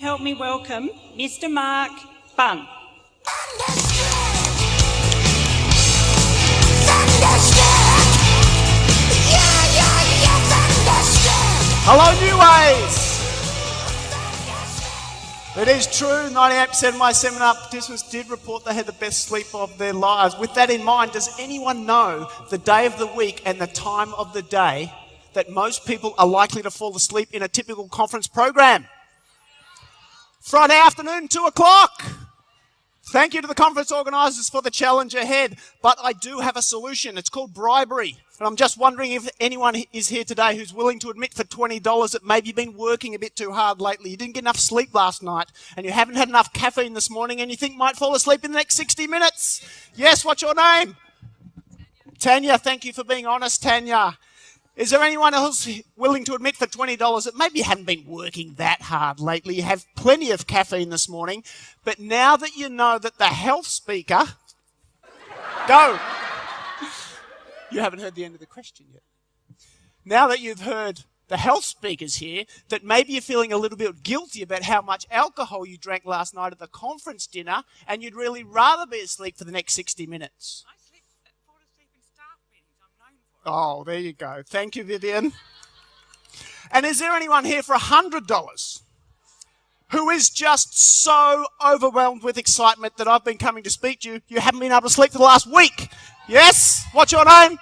help me welcome Mr. Mark Bunn. Hello, Neways! It is true, 98% of my seminar participants did report they had the best sleep of their lives. With that in mind, does anyone know the day of the week and the time of the day that most people are likely to fall asleep in a typical conference program? Friday afternoon, 2 o'clock. Thank you to the conference organisers for the challenge ahead, but I do have a solution. It's called bribery. And I'm just wondering if anyone is here today who's willing to admit for $20 that maybe you've been working a bit too hard lately. You didn't get enough sleep last night and you haven't had enough caffeine this morning and you think might fall asleep in the next 60 minutes. Yes, what's your name? Tanya, thank you for being honest, Tanya. Is there anyone else willing to admit for $20 that maybe you haven't been working that hard lately? You have plenty of caffeine this morning, but now that you know that the health speaker... Go! You haven't heard the end of the question yet. Now that you've heard the health speakers here, that maybe you're feeling a little bit guilty about how much alcohol you drank last night at the conference dinner, and you'd really rather be asleep for the next 60 minutes. Fall asleep in staff meetings. I'm known for it. Oh, there you go. Thank you, Vivian. And is there anyone here for $100 who is just so overwhelmed with excitement that I've been coming to speak to you, you haven't been able to sleep for the last week? Yes? What's your name?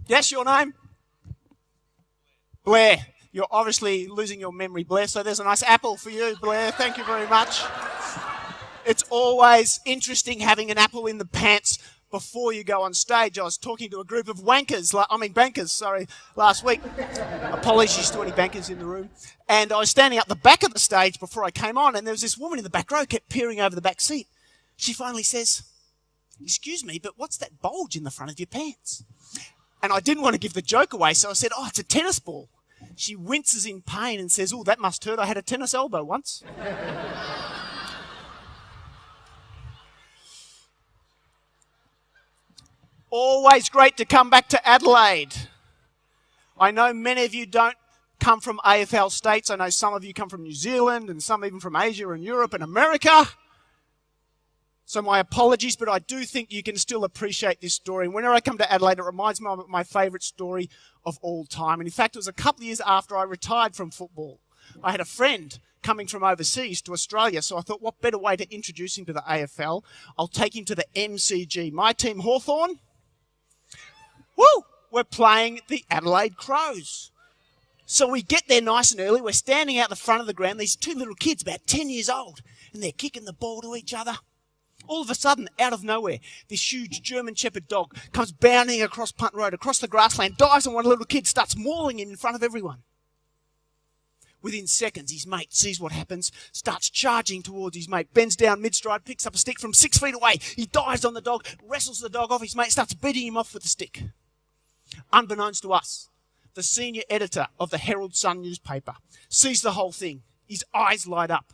Yes, your name? Blair. You're obviously losing your memory, Blair, so there's a nice apple for you, Blair. Thank you very much. It's always interesting having an apple in the pants before you go on stage. I was talking to a group of bankers last week. Apologies to any bankers in the room. And I was standing up the back of the stage before I came on, and there was this woman in the back row kept peering over the back seat. She finally says, "Excuse me, but what's that bulge in the front of your pants?" And I didn't want to give the joke away, so I said, "Oh, it's a tennis ball." She winces in pain and says, "Oh, that must hurt. I had a tennis elbow once." Always great to come back to Adelaide. I know many of you don't come from AFL states. I know some of you come from New Zealand and some even from Asia and Europe and America. So my apologies, but I do think you can still appreciate this story. And whenever I come to Adelaide, it reminds me of my favourite story of all time. And in fact, it was a couple of years after I retired from football. I had a friend coming from overseas to Australia, so I thought, what better way to introduce him to the AFL? I'll take him to the MCG. My team, Hawthorn, we're playing the Adelaide Crows. So we get there nice and early. We're standing out the front of the ground. These two little kids, about 10 years old, and they're kicking the ball to each other. All of a sudden, out of nowhere, this huge German Shepherd dog comes bounding across Punt Road, across the grassland, dives on one little kid, starts mauling him in front of everyone. Within seconds, his mate sees what happens, starts charging towards his mate, bends down mid-stride, picks up a stick from 6 feet away. He dives on the dog, wrestles the dog off his mate, starts beating him off with the stick. Unbeknownst to us, the senior editor of the Herald Sun newspaper sees the whole thing. His eyes light up.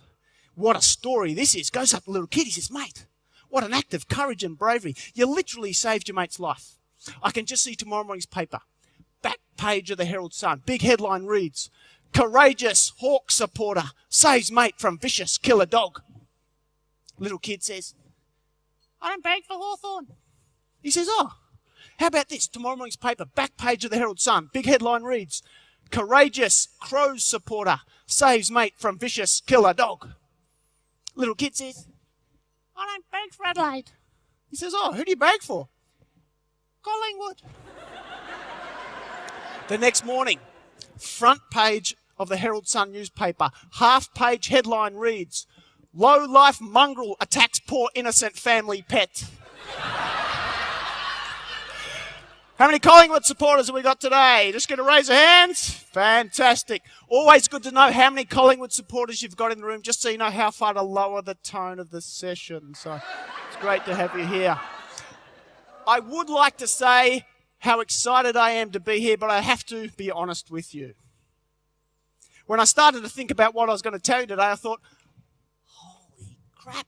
What a story this is. Goes up to the little kid. He says, "Mate, what an act of courage and bravery. You literally saved your mate's life." I can just see tomorrow morning's paper. Back page of the Herald Sun. Big headline reads, "Courageous Hawk supporter saves mate from vicious killer dog." Little kid says, "I don't beg for Hawthorn." He says, "Oh, how about this? Tomorrow morning's paper, back page of the Herald Sun. Big headline reads, "Courageous Crows supporter saves mate from vicious killer dog." Little kid says, "I don't beg for Adelaide." He says, "Oh, who do you beg for?" "Collingwood." The next morning, front page of the Herald Sun newspaper, half-page headline reads, "Low-life mongrel attacks poor innocent family pet." How many Collingwood supporters have we got today? Just going to raise your hands. Fantastic. Always good to know how many Collingwood supporters you've got in the room, just so you know how far to lower the tone of the session. So it's great to have you here. I would like to say how excited I am to be here, but I have to be honest with you. When I started to think about what I was going to tell you today, I thought, holy crap.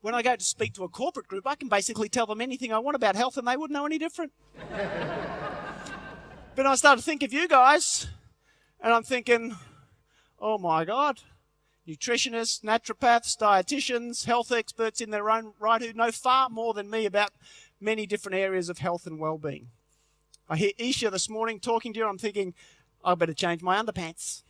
When I go to speak to a corporate group, I can basically tell them anything I want about health and they wouldn't know any different. But I started to think of you guys, and I'm thinking, oh my God, nutritionists, naturopaths, dietitians, health experts in their own right who know far more than me about many different areas of health and well-being. I hear Isha this morning talking to you. I'm thinking, I better change my underpants.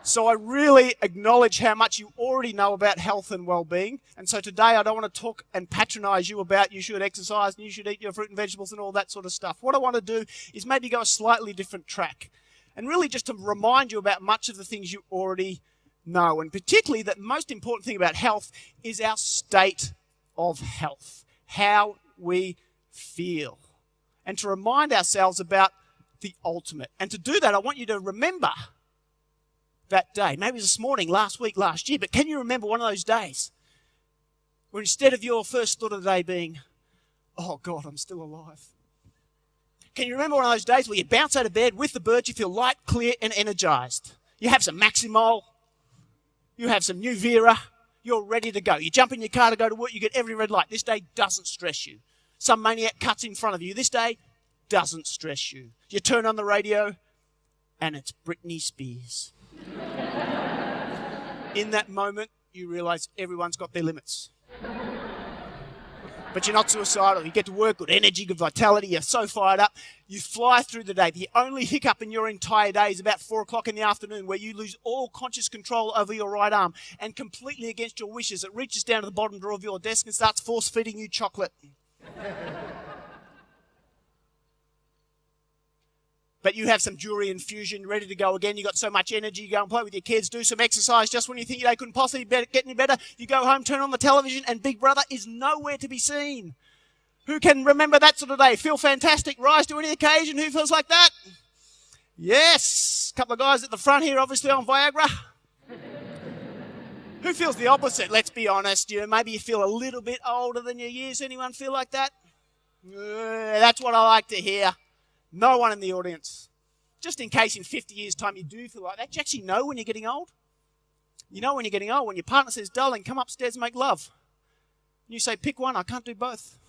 So I really acknowledge how much you already know about health and well-being. And so today I don't want to talk and patronize you about you should exercise and you should eat your fruit and vegetables and all that sort of stuff. What I want to do is maybe go a slightly different track and really just to remind you about much of the things you already know. And particularly that the most important thing about health is our state of health, how we feel. And to remind ourselves about the ultimate. And to do that, I want you to remember that day. Maybe it was this morning, last week, last year, but can you remember one of those days where instead of your first thought of the day being, oh God, I'm still alive? Can you remember one of those days where you bounce out of bed with the birds, you feel light, clear and energized? You have some Maximol, you have some New Vera, you're ready to go. You jump in your car to go to work, you get every red light. This day doesn't stress you. Some maniac cuts in front of you. This day doesn't stress you. You turn on the radio and it's Britney Spears. In that moment, you realize everyone's got their limits. But you're not suicidal. You get to work, good energy, good vitality. You're so fired up. You fly through the day. The only hiccup in your entire day is about 4 o'clock in the afternoon where you lose all conscious control over your right arm and completely against your wishes, it reaches down to the bottom drawer of your desk and starts force-feeding you chocolate. But you have some jewelry infusion ready to go again. You got so much energy. You go and play with your kids, do some exercise just when you think they couldn't possibly get any better. You go home, turn on the television, and Big Brother is nowhere to be seen. Who can remember that sort of day? Feel fantastic, rise to any occasion. Who feels like that? Yes. A couple of guys at the front here, obviously on Viagra. Who feels the opposite? Let's be honest. Maybe you feel a little bit older than your years. Anyone feel like that? That's what I like to hear. No one in the audience. Just in case in 50 years' time you do feel like that. Do you actually know when you're getting old? You know when you're getting old, when your partner says, darling, come upstairs and make love. And you say, pick one, I can't do both.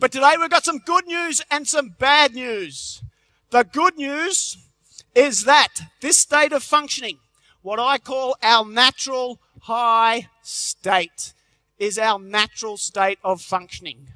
But today we've got some good news and some bad news. The good news is that this state of functioning, what I call our natural high state, is our natural state of functioning.